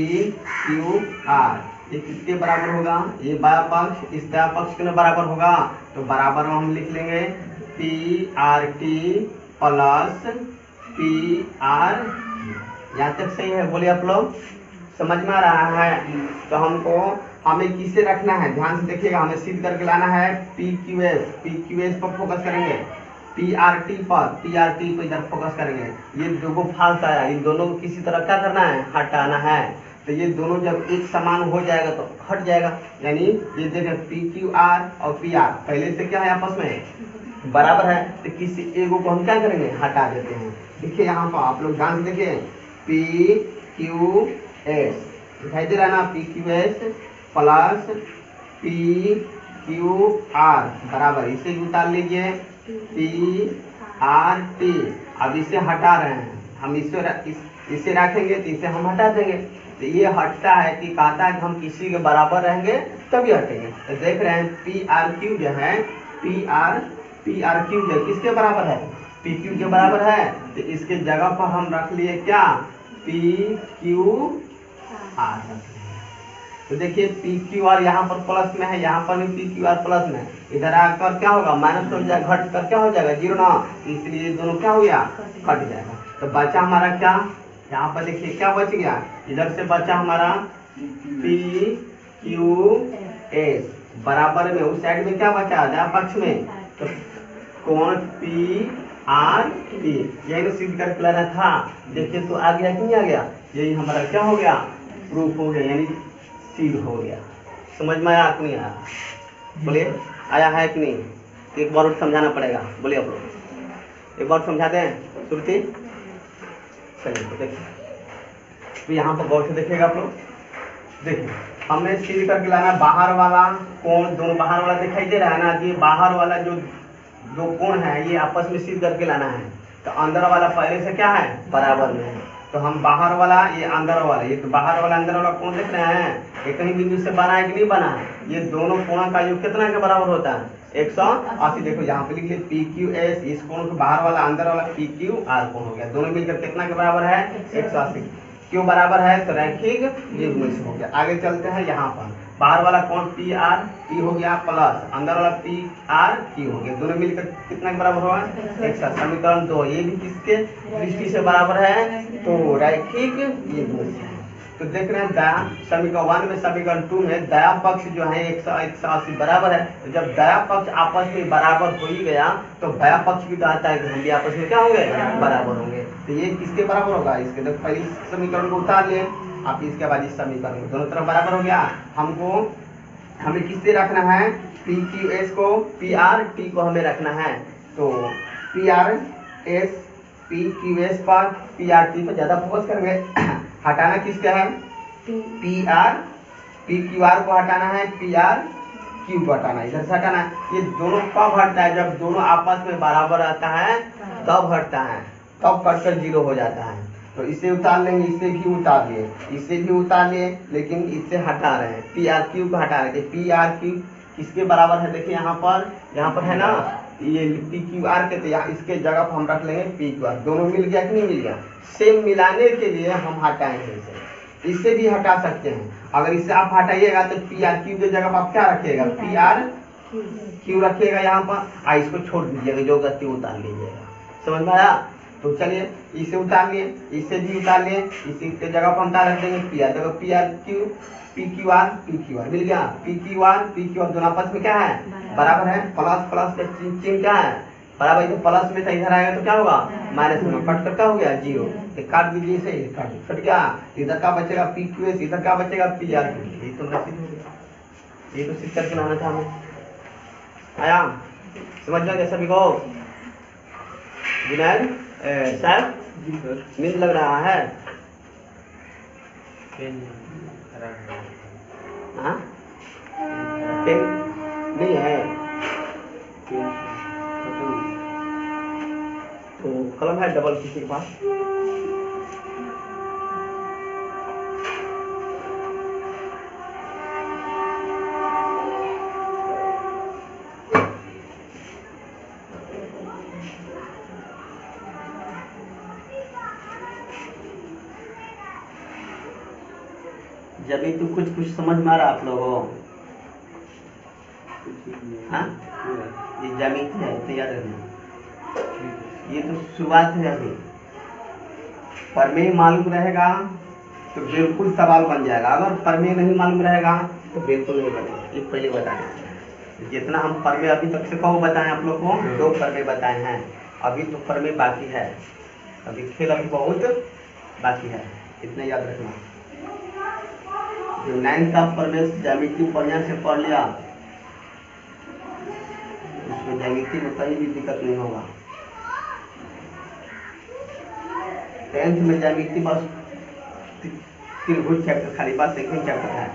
क्यू आर, ये किसके बराबर होगा, ये बाया पक्ष इस दाया पक्ष के बराबर होगा। तो बराबर में हम लिख लेंगे P R T plus P R. यहाँ तक सही है, बोलिए आप लोग, समझ में आ रहा है। तो हमको हमें किसे रखना है, ध्यान से देखिएगा, हमें सिद्ध करके लाना है पी क्यू एस पर फोकस करेंगे, पी आर टी पर इधर फोकस करेंगे। ये दो फाल्ट आया, इन दोनों को किसी तरह क्या करना है, हटाना है। तो ये दोनों जब एक समान हो जाएगा तो हट जाएगा, यानी ये देखें पी क्यू आर और पी आर पहले से क्या है आपस में बराबर है, तो किसी एगो को हम क्या करेंगे, हटा देते हैं। देखिए यहाँ पर आप लोग ध्यान से देखिए पी क्यू एस दिखाई दे रहा है ना, P Q S plus P Q are बराबर, इसे भी उतार लीजिए पी आर टी। अब इसे हटा रहे हैं हम, इसे रखेंगे तो इसे हम हटा देंगे। तो ये हटता है कि कहता है कि हम किसी के बराबर रहेंगे तभी हटेंगे। तो देख रहे हैं पी आर क्यू जो है, पी आर क्यू जो किसके बराबर है, पी क्यू के बराबर है। तो इसके जगह पर हम रख लिए क्या, पी क्यू आर। तो देखिए पी क्यू आर यहाँ पर प्लस में है, यहाँ पर भी पी क्यू आर प्लस में, इधर आकर क्या होगा, माइनस हो जाएगा, घट कर क्या हो जाएगा, 0 ना, इसलिए दोनों क्या हो गया, कट जाएगा। तो बचा हमारा क्या, यहाँ पर देखिए क्या बच गया, इधर से बचा हमारा पी क्यू एस बराबर में, उस साइड में क्या बचा दाया पक्ष में, तो कोण पी आर टी, यही सिद्ध करके लाना था। देखिए तो आ गया कि नहीं आ गया, यही हमारा क्या हो गया, प्रूफ हो गया, यानी सिद्ध हो गया। समझ में आया कि नहीं आया, बोलिए आया है कि नहीं, एक बार और समझाना पड़ेगा। बोलिए आप लोग एक बार समझा दें श्रुति। चलिए तो देखिए, तो यहाँ पर गौर से देखिएगा आप लोग। देखिए हमें सिद्ध करके लाना बाहर वाला कोण, दोनों बाहर वाला दिखाई दे रहा है ना, कि बाहर वाला जो दो कोण है ये आपस में सिद्ध करके लाना है। तो अंदर वाला पहले से क्या है, बराबर में है। तो हम बाहर वाला, ये अंदर वाला, ये तो बाहर वाला अंदर वाला कोण देख रहे हैं, एक ही बिंदु से बना है कि नहीं बना है। ये दोनों कोणों का योग कितना के बराबर होता है, 180। देखो यहाँ पे लिख लिया पी क्यू एस, इस कोण को बाहर वाला अंदर वाला पी क्यू आर कोण हो गया, दोनों मिलकर कितना के बराबर है, 180। क्यों बराबर है तो रैखिक युग्म से हो गया। आगे चलते हैं यहाँ पर बाहर वाला कौन पी आर टी हो गया प्लस अंदर वाला पी आर क्यू हो गया, दोनों मिलकर कितना के बराबर होगा 100। समीकरण 2 ये भी किसके दृष्टि से बराबर है तो रैखिक युग्म से। तो देख रहे हैं दाया समीकरण 1 में समीकरण 2 में दाया पक्ष जो है 180 बराबर है। तो जब दाया पक्ष आपस में बराबर हो ही गया तो बाया पक्ष भी कहता है कि हम भी आपस में क्या होंगे बराबर होंगे। तो ये किसके बराबर होगा इसके, तो पहले समीकरण को उतार लिए आप, इसके बाद इस समीकरण को दोनों तरफ बराबर हो गया। हमें किससे रखना है पी क्यू एस को पी आर टी को हमें रखना है। तो P R S P Q S पर पी आर टी पर ज्यादा फोकस करेंगे। हटाना किसका है P R P Q are को हटाना है, पी आर क्यू को हटाना है, इधर से हटाना है। ये दोनों कब हटता है जब दोनों आपस में बराबर रहता है तब हटता है, तब कटकर 0 हो जाता है। तो इसे उतार लेंगे, इसे भी उतार लिए, इसे भी उतार लिए, लेकिन इससे हटा रहे हैं पी आर क्यू को हटा रहे थे। पी आर क्यू किसके बराबर है देखिए यहाँ पर है ना ये पी क्यू आर के, तो यहाँ इसके जगह पर हम रख लेंगे पी क्यू आर। दोनों मिल गया कि नहीं मिल गया, सेम मिलाने के लिए हम हटाएंगे इससे भी हटा सकते हैं। अगर इससे आप हटाइएगा तो पी आर क्यू की जगह पर आप क्या रखिएगा पी आर क्यू रखिएगा यहाँ पर, इसको छोड़ दीजिएगा जो गति उतार लीजिएगा, समझ में आया। तो चलिए इसे उतार लिए, इसे भी उतार लिए, इसी के जगह पर हम क्या रख देंगे पी आर, देखो P R Q P Q R मिल गया, पी क्यू आर दोनों आपस में क्या है बराबर है। प्लस प्लस का चिन्ह क्या है बराबर, तो प्लस में था इधर आएगा तो क्या होगा माइनस में, कट कर क्या हो गया 0, तो काट दीजिए इसे, कट गया। इधर का बचेगा पी क्यू एस, इधर का बचेगा पी आर क्यू। ये तो सिद्ध हो गया, ये तो सिद्ध करके लाना था हमें। आया समझ में क्या सभी को जुनैद सर नींद लग रहा है हाँ पेन नहीं है तो कलम है डबल किसी के पास। जब भी तो कुछ समझ में आ रहा आप लोगों हाँ ये ज्यामिति है तो याद रखना, ये तो शुरुआत है। अभी प्रमेय मालूम रहेगा तो बिल्कुल सवाल बन जाएगा, अगर प्रमेय नहीं मालूम रहेगा तो बिल्कुल नहीं बनेगा। ये पहले बता दें, जितना हम प्रमेय अभी तक से कहो बताएं आप लोग को 2 प्रमेय बताए हैं, अभी तो प्रमेय बाकी है, अभी खेल अभी बहुत बाकी है, इतना याद रखना। जो 9th का प्रमेय ज्यामिति बढ़िया से पढ़ लिया उसमें ज्यामिति में कहीं भी दिक्कत नहीं होगा। 10th में ज्यामिति बस त्रिभुज चैप्टर खाली बस एक ही चैप्टर है।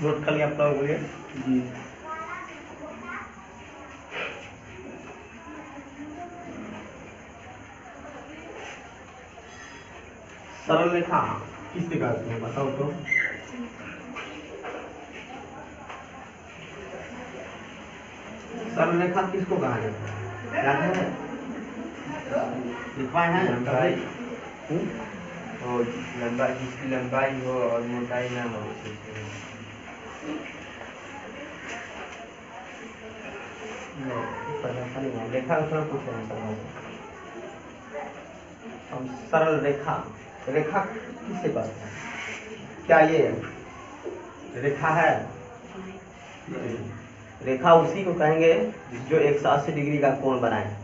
नोट कर लिया आप लोगों के जी। सरल रेखा किससे कहते हैं बताओ तो। सरल रेखा किसको कहा जाता है याद है लिखवाए हैं और लंबाई जिसकी लंबाई हो और मोटाई ना हो रेखा उसमें पूछ रहे हैं हम सरल रेखा, रेखा किससे कहते हैं, क्या ये रेखा है, रेखा उसी को कहेंगे जो 180 डिग्री का कोण बनाए।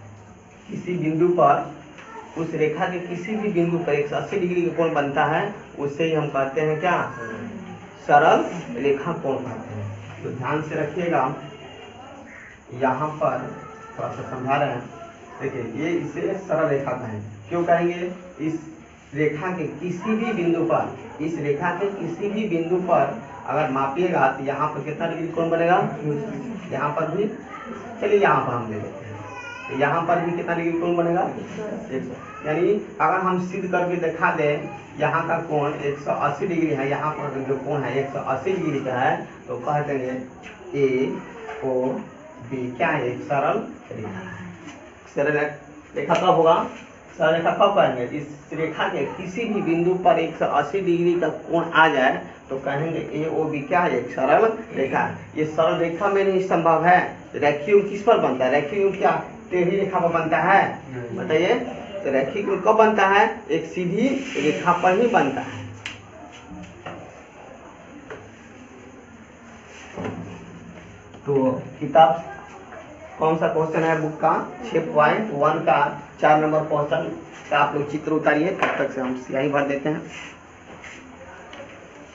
किसी बिंदु पर उस रेखा के किसी भी बिंदु पर 180 डिग्री का कोण बनता है, उससे ही हम कहते हैं क्या सरल रेखा कोण कहते हैं। तो ध्यान से रखिएगा, यहाँ पर थोड़ा सा समझा रहे हैं। देखिए ये इसे सरल रेखा कहेंगे। क्यों कहेंगे? इस रेखा के किसी भी बिंदु पर, इस रेखा के किसी भी बिंदु पर अगर मापिएगा तो यहाँ पर कितना डिग्री कोण बनेगा? यहाँ पर भी, चलिए यहाँ पर हम ले लेते हैं, तो यहाँ पर भी कितना डिग्री कोण बनेगा? 100। यानी अगर हम सिद्ध करके दिखा दें यहाँ का कोण 180 डिग्री है, यहाँ पर जो कोण है 180 डिग्री का है, तो कह देंगे ए ओ बी क्या है? एक सरल रेखा है। सरल रेखा कब होगा? सरल रेखा कब कहेंगे? इस रेखा के किसी भी बिंदु पर 180 डिग्री का कोण आ जाए तो कहेंगे ए ओ बी क्या है? एक सरल रेखा है। ये सरल रेखा में नहीं संभव है। रेखीय योग किस पर बनता है? रेखीय योग क्या टेढ़ी रेखा पर बनता है? बताइए। तो रेखीय योग कब बनता है? एक सीधी रेखा पर ही बनता है। तो किताब कौन सा क्वेश्चन है बुक का? 6.1 का 4 नंबर क्वेश्चन का आप लोग चित्र उतारिए, तब तक से हम स्याही भर देते हैं।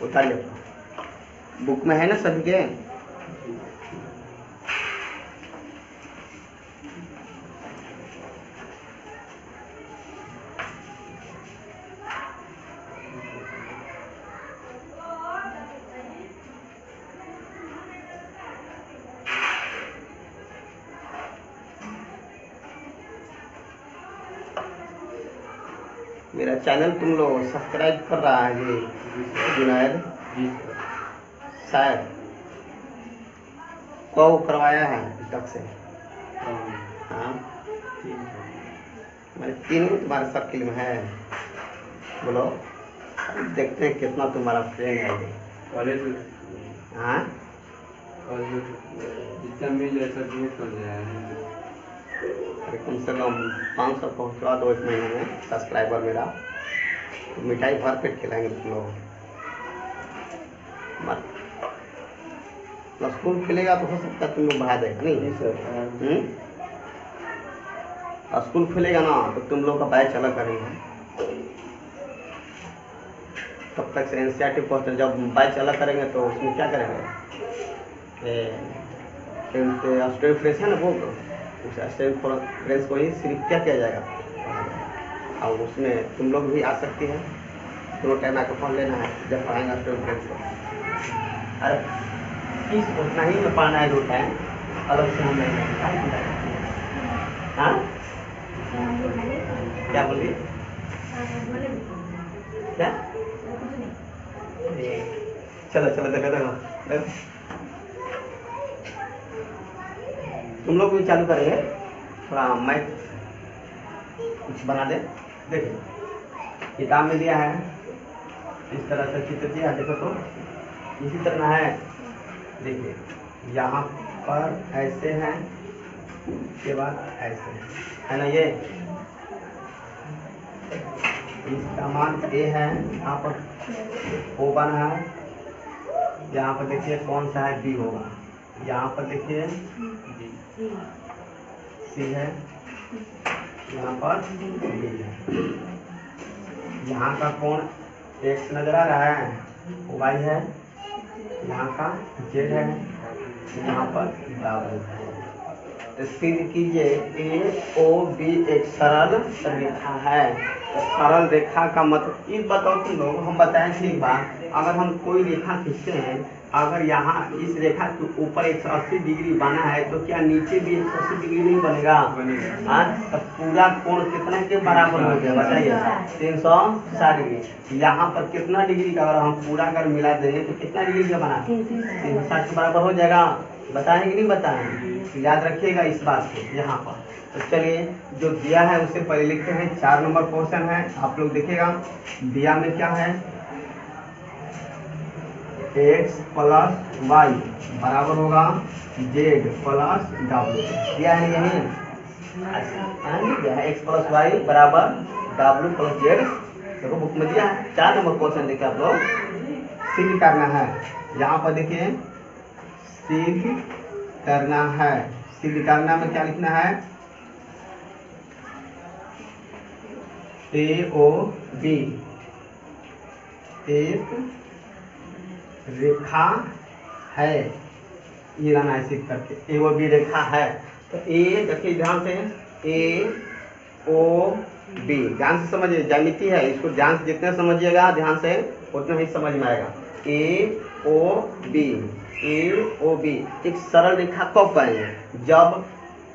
उतारिए, बुक में है ना सभी के? मेरा चैनल तुम लोग सब्सक्राइब कर रहा है ये जुनैद? शायद को करवाया है तब से। हाँ मैं 3 तुम्हारे सर्किल में है। बोलो, देखते हैं कितना तुम्हारा फ्रेंड है ये। हाँ जितना मिल जाए सब यूज कर जाए। अरे कम से कम 500 पहुँचवा दो 1 महीने में सब्सक्राइबर मेरा, तो मिठाई भर पेट खिलाएंगे तुम लोग। स्कूल खुलेगा तो हो सकता है तुम लोग बढ़ा देगा नहीं सर? स्कूल खुलेगा ना तो तुम लोग का बैच अलग करेंगे। तब तक से एनसीईआरटी क्वेश्चन जब बैच अलग करेंगे तो उसमें क्या करेंगे? स्टूडेंट फ्रेश है ना वो, उस स्टूडेंट फ्रेंड्स को ही सिर्फ क्या किया जाएगा, और उसमें तुम लोग भी आ सकती हैं। दोनों टाइम आकर पढ़ लेना है जब पढ़ाएंगे स्टूडेंट फ्रेंड्स को। अरे फीस उतना ही में पढ़ना है 2 टाइम, अलग से हम नहीं। हाँ क्या बोलिए? क्या? चलो चलो देखो तुम लोग भी चालू करेंगे, थोड़ा मैथ कुछ बना दे। देखिए किताब में दिया है इस तरह से चित्र दिया, देखो तो इसी तरह है। देखिए यहाँ पर ऐसे हैं, उसके बाद ऐसे है ना, ये इसका मान ए है, यहाँ पर ओ बना है, यहाँ पर देखिए कौन सा है? बी होगा। यहाँ पर देखिए सी है, यहाँ पर बी है। यहाँ का कोण एक्स नजर आ रहा है, वाई है, यहाँ का जेड है, यहाँ पर डबल है। तो सिद्ध कीजिए ए ओ बी एक सरल रेखा है। तो सरल रेखा का मतलब ये बताओ तुम लोग, हम बताएं थे एक बार, अगर हम कोई रेखा खींचते हैं, अगर यहाँ इस रेखा के ऊपर 180 डिग्री बना है तो क्या नीचे भी 180 डिग्री नहीं बनेगा? हाँ, तो पूरा कोण कितना के बराबर हो गया बताइए? 360 डिग्री। यहाँ पर कितना डिग्री का अगर हम पूरा अगर मिला देंगे तो कितना डिग्री का बना? 360 के बराबर हो जाएगा। बताएं कि नहीं बताएं? तो याद रखिएगा इस बात को यहाँ पर। तो चलिए जो दिया है उससे पहले लिखते हैं। 4 नंबर क्वेश्चन है, आप लोग देखिएगा। दिया में क्या है? x प्लस वाई बराबर होगा z प्लस w। दिया है यही दिया है, x प्लस वाई बराबर w प्लस z। देखो बुक में दिया है। 4 नंबर क्वेश्चन देखिए आप लोग, सिद्ध करना है। यहाँ पर देखिए सिद्ध करना है। सिद्ध करना में क्या लिखना है? ए ओ बी एक रेखा है, ये लाना है सीख करके, ए ओ बी रेखा है। तो ए देखिए ध्यान से, ए ओ बी ध्यान से समझिए, ज्यामिति है, इसको ध्यान से जितने समझिएगा ध्यान से उतना ही समझ में आएगा। ए ओ बी, ए ओ बी एक सरल रेखा कब पाएंगे? जब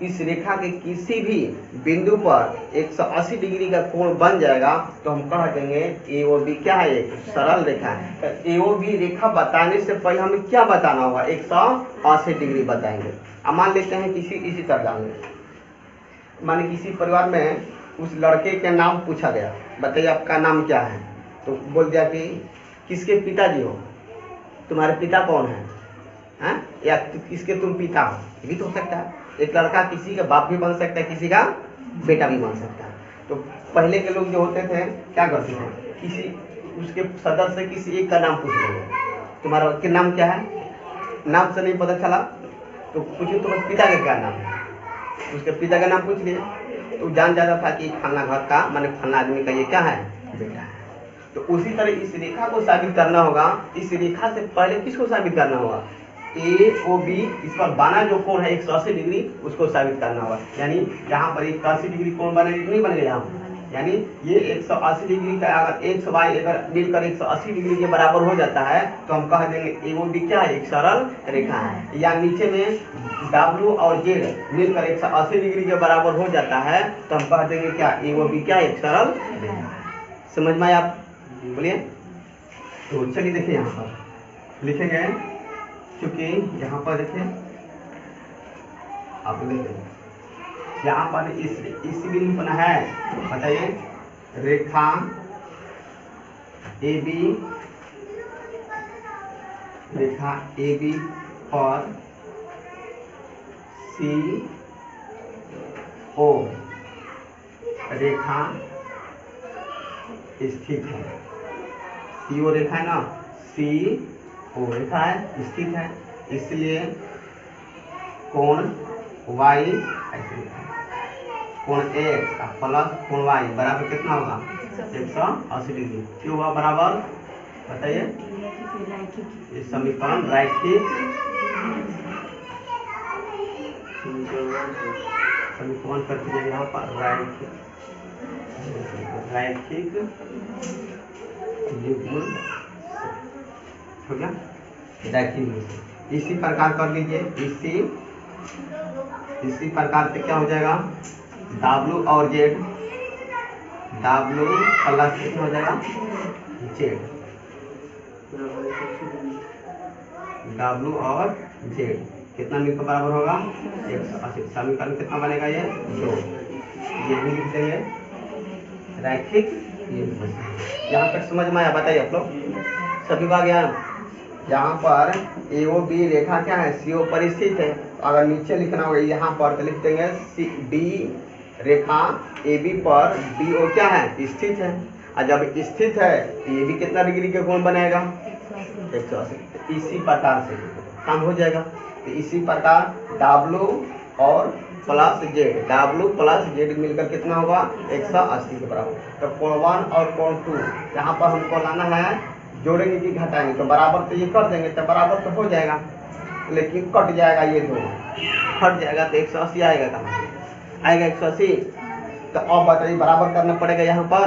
इस रेखा के किसी भी बिंदु पर 180 डिग्री का कोण बन जाएगा तो हम कह देंगे ए ओ बी क्या है? एक सरल रेखा है। तो ए ओ बी रेखा बताने से पहले हमें क्या बताना होगा? 180 डिग्री बताएंगे। अब मान लेते हैं किसी इसी तरह जाएंगे, माने किसी परिवार में उस लड़के के नाम पूछा गया, बताइए आपका नाम क्या है? तो बोल दिया कि किसके पिताजी हो, तुम्हारे पिता कौन है, हैं? या किसके तुम पिता हो, ये भी तो हो सकता है। एक लड़का किसी का बाप भी बन सकता है, किसी का बेटा भी बन सकता है। तो पहले के लोग जो होते थे क्या करते थे, किसी उसके सदस्य किसी एक का नाम पूछ लेंगे, तुम्हारा के नाम क्या है? नाम से नहीं पता चला तो पूछे तुम्हारे पिता का क्या नाम है, उसके पिता का नाम पूछ लिए तो जान जाता था कि फलना घर का माने फलना आदमी का ये क्या है? बेटा है। तो उसी तरह इस रेखा को साबित करना होगा। इस रेखा से पहले किसको साबित करना होगा? ए ओ बी, इस पर बाना जो कोण है 180 डिग्री उसको साबित करना होगा। यानी यहाँ पर 180 डिग्री कोण बनेगा नहीं बनेगा यहाँ पर, यानी ये 180 डिग्री का अगर एक्स वाई अगर मिलकर 180 डिग्री के बराबर हो जाता है तो हम कह देंगे ए ओ बी क्या है? एक सरल रेखा है। या नीचे में डब्ल्यू और जेड मिलकर 180 डिग्री के बराबर हो जाता है तो हम कह देंगे क्या? ए ओ बी क्या है? एक सरल रेखा है। समझ में आया आप? बोलिए। तो चलिए देखिए यहाँ पर लिखेंगे, क्योंकि यहाँ पर देखिए आप देखें यहाँ पर इस बिंदु पर है, बताइए रेखा A B, Rekha A B और सी ओ रेखा स्थित है। सी ओ रेखा है ना, सी ओ रेखा है स्थित है, इसलिए कोण y ऐसे कोण x प्लस कोण y बराबर कितना होगा? 180 डिग्री। क्यों हुआ बराबर? बताइए। ये समीकरण रैखिक समीकरण कर दीजिए यहाँ पर, रैखिक युग्म हो गया, रैखिक। इसी प्रकार कर लीजिए, इसी प्रकार से क्या हो जाएगा? W और Z, W प्लस कितना हो जाएगा? Z, W और Z कितना मिलकर बराबर होगा? 180। समीकरण कितना बनेगा? ये 2। ये भी लिख देंगे रैखिक युग्म। यहाँ तक समझ में आया? बताइए आप लोग सभी का ज्ञान। यहाँ पर ए ओ बी रेखा क्या है? सी ओ पर स्थित है। अगर नीचे लिखना होगा यहाँ पर तो लिख देंगे डी रेखा ए बी पर डी ओ क्या है? स्थित है। और जब स्थित है ये भी कितना डिग्री के कोण बनेगा? 180। इसी प्रकार से काम हो जाएगा। तो इसी प्रकार डब्ल्यू और plus Z, W plus Z मिलकर कितना होगा? 180 के बराबर। तो कोण 1 और कोण 2 यहाँ पर हमको लाना है, जोड़ेंगे कि घटाएंगे? तो बराबर तो ये कर देंगे तो बराबर तो हो जाएगा, लेकिन कट जाएगा, ये दोनों हट जाएगा तो 180 आएगा। कहाँ आएगा? 180। तो अब बताइए बराबर करना पड़ेगा। यहाँ पर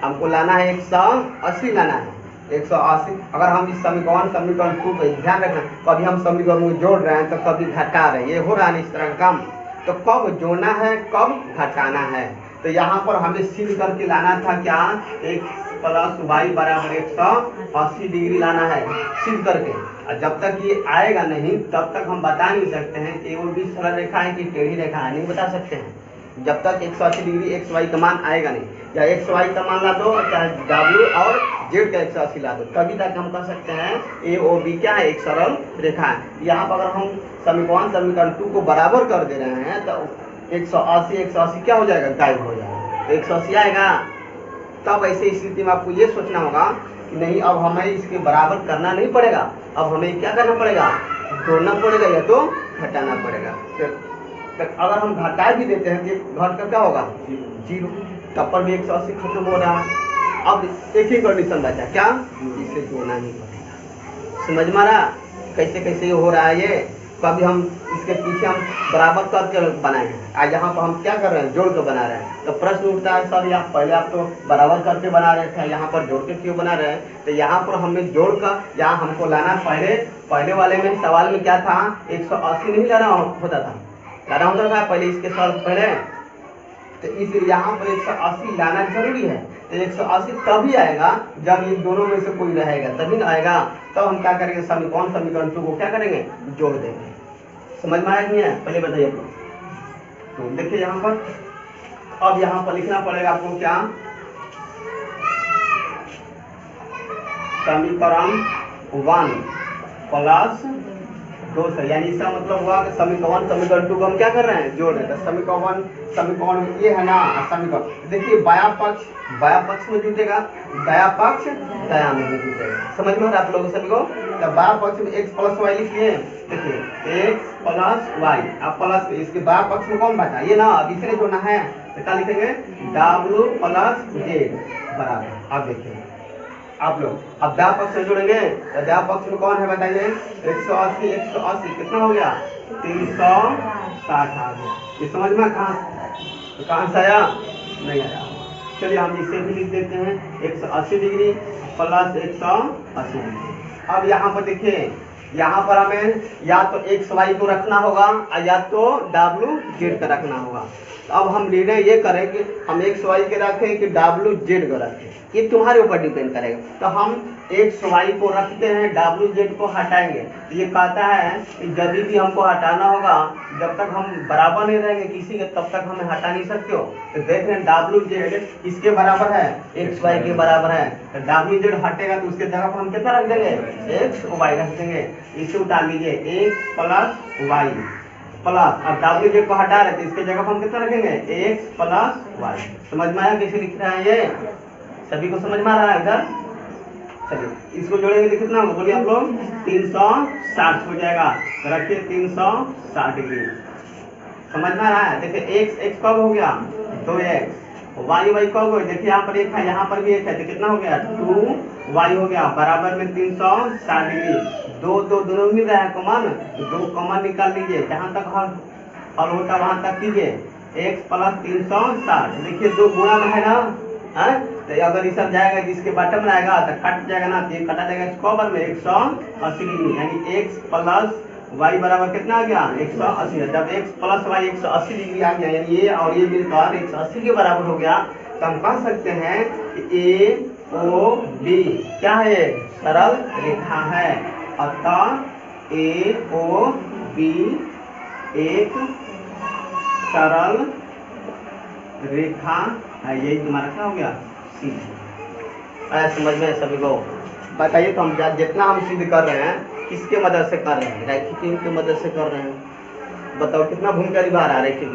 हमको लाना है 180 लाना है, 180। अगर हम इस समीकरण 2 पे ध्यान रखना, कभी हम समीकरण को जोड़ रहे हैं तो कभी घटा रहे हैं, ये हो रहा है इस तरह का काम। तो कब जोड़ना है कब घटाना है, तो यहाँ पर हमें सिद्ध करके लाना था क्या? x प्लस वाई बराबर 180 डिग्री लाना है सिद्ध करके। और जब तक ये आएगा नहीं तब तक हम बता नहीं सकते हैं कि वो भी सरल रेखा है कि टेढ़ी रेखा है, नहीं बता सकते हैं जब तक 180 डिग्री एक्स वाई का मान आएगा नहीं। या एक्स वाई का मान ला दो, चाहे डब्ल्यू और जेड का 180 ला दो, तभी तक हम कह सकते हैं ए ओ बी क्या है? एक सरल रेखा है। यहाँ पर अगर हम समीकरण 2 को बराबर कर दे रहे हैं तो 180 क्या हो जाएगा? गायब हो जाएगा, तो 180 आएगा। तब ऐसे स्थिति में आपको ये सोचना होगा कि नहीं अब हमें इसके बराबर करना नहीं पड़ेगा, अब हमें क्या करना पड़ेगा? जोड़ना पड़ेगा या तो घटाना पड़ेगा। तो अगर हम घटा भी देते हैं तो घट का क्या होगा? 0। तब पर भी 180 खत्म हो रहा है। अब एक ही कंडीशन बचा क्या? इसे जोड़ना ही पड़ेगा। समझ में आ रहा कैसे कैसे ये हो रहा है ये। तो अभी हम इसके पीछे हम बराबर करके बनाए हैं, आज यहाँ पर हम क्या कर रहे हैं, जोड़ के बना रहे हैं। तो प्रश्न उठता है सर आप पहले आप तो बराबर करके बना रहे थे, यहाँ पर जोड़ के क्यों बना रहे हैं। तो यहाँ पर हमें जोड़ कर यहाँ हमको लाना, पहले वाले में सवाल में क्या था 180 नहीं लाना होता था, लाना होता था पहले इसके सवाल पहले। तो इस यहाँ पर 180 लाना जरूरी है। तो 180 तभी आएगा जब ये दोनों में से कोई रहेगा, तभी ना आएगा। तब हम क्या करेंगे, समीकरण 2 को क्या करेंगे, जोड़ देंगे। समझ में आया नहीं है, पहले बताइए आप लोग। तो देखिए यहाँ पर अब यहाँ पर लिखना पड़ेगा आपको क्या, समीकरण 1 प्लस 2 से, यानी इसका मतलब हुआ कि समीकरण 2 को हम क्या कर रहे हैं, जोड़ रहे हैं। समीकरण ये है ना समीकरण, देखिए बाया पक्ष में जुटेगा, दाया पक्ष दाया में जुटेगा। समझ में आ रहा है आप लोगों सभी को। तो बाया पक्ष में x प्लस वाई लिखिए, देखिए x प्लस वाई, अब प्लस इसके बाया पक्ष में कौन बचा ये ना, अब इसे जोड़ना है तो क्या लिखेंगे, w प्लस जेड बराबर। अब देखिए आप लोग अब दाया पक्ष में जोड़ेंगे, तो दाया पक्ष में कौन है बताइए, 180 कितना हो गया, 360 आ गया। ये समझ में कहाँ से आया, नहीं आया। चलिए हम इसे भी लिख देते हैं, 180 डिग्री प्लस 180 डिग्री। अब यहाँ पर देखिए, यहाँ पर हमें या तो एक्स वाई को रखना होगा या तो डब्ल्यू जेड का रखना होगा। तो अब हम निर्णय ये करें कि हम एक्स वाई के रखें कि डब्ल्यू जेड को रखें, ये तुम्हारे ऊपर डिपेंड करेगा। तो हम एक्स वाई को रखते हैं, डब्ल्यू जेड को हटाएंगे। तो ये कहता है कि जब भी हमको हटाना होगा, जब तक हम बराबर नहीं रहेंगे किसी के, तब तक हमें हटा नहीं सकते हो। तो देख रहे हैं डब्ल्यू जेड इसके बराबर है, एक्स वाई के बराबर है। तो डब्ल्यू जेड हटेगा तो उसके जगह पर हम कितना रख देंगे, एक्स वाई रख देंगे। इसे उठा लीजिए, एक्स प्लस वाई प्लस, अब डब्ल्यू जेड को हटा रहे थे, इसके जगह पर हम कितना रखेंगे, एक्स प्लस वाई। समझ में आया कैसे लिख रहा है ये, सभी को समझ में आ रहा है इधर। चलिए इसको जोड़ेंगे तो कितना होगा, बोलिए आप लोग, 360 हो जाएगा। तो रखिए 360 डिग्री। समझ में आ रहा है। देखिए एक्स कब हो गया, 2x, वाई कब हो गया, देखिए यहाँ पर एक है, यहाँ पर भी एक है, तो कितना हो गया, 2y हो गया, बराबर में 360 डिग्री। दोनों मिल रहा है कॉमन, 2 कॉमन निकाल लीजिए, जहाँ तक हल होता वहां तक कीजिए। x प्लस 360, देखिए 2 गुणा में है ना, है? तो अगर ये सब जाएगा जिसके बॉटम में आएगा तो कट जाएगा ना, तो ये कटा जाएगा स्क्वायर में 180 डिग्री, यानी x प्लस y बराबर कितना आ गया, 180। जब x प्लस y 180 डिग्री आ गया, यानी ये और ये मिलकर 180 के बराबर हो गया, तो हम कह सकते हैं कि ए ओ बी क्या है, सरल रेखा है। अतः ए ओ बी एक सरल रेखा है। यही तुम्हारा क्या हो गया, सी। आया समझ में सभी को। बताइए तो हम जितना हम सिद्ध कर रहे हैं किसके मदद से कर रहे हैं, रैखिक की मदद से कर रहे हैं। बताओ कितना भूमिका निभा रहा है रैखिक,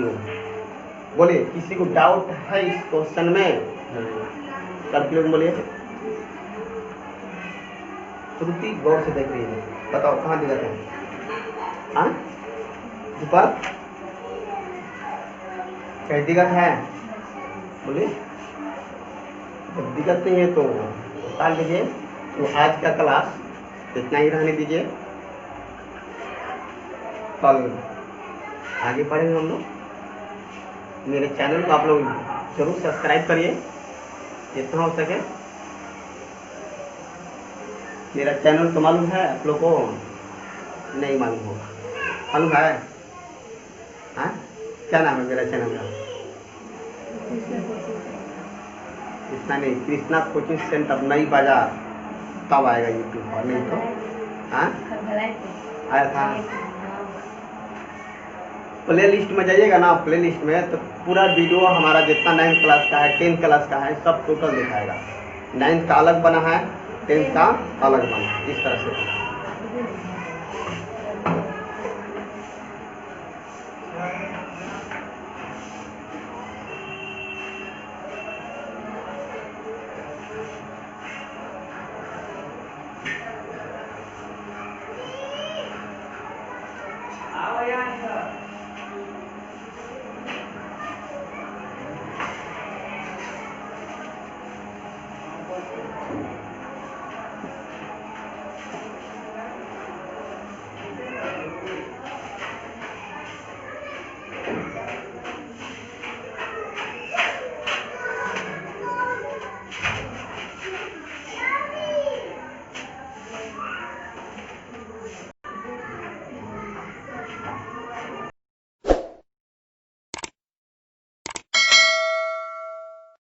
बोलिए। किसी को डाउट है इस क्वेश्चन में, कैलकुलेट बोलिए। त्रुटि गौर से देख रही है, बताओ कहाँ दिक्कत है, हाँ ऊपर क्या दिक्कत है, बोलिए। जब दिक्कत नहीं है तो बता लीजिए। तो आज का क्लास इतना ही रहने दीजिए, कल आगे पढ़ेंगे हम लोग। मेरे चैनल को आप लोग जरूर सब्सक्राइब करिए जितना हो सके। मेरा चैनल तो मालूम है आप लोग को, नहीं मालूम होगा, मालूम है, हाँ क्या नाम है मेरा चैनल का, इतना नहीं, कृष्णा कोचिंग सेंटर नई बाजार, तब आएगा यूट्यूब पर, नहीं तो हाँ आया था। प्ले लिस्ट में जाइएगा ना, प्ले लिस्ट में तो पूरा वीडियो हमारा जितना 9th क्लास का है, 10th क्लास का है, सब टोटल दिखाएगा। 9th का अलग बना है, 10th का अलग बना है, इस तरह से। आओ यार।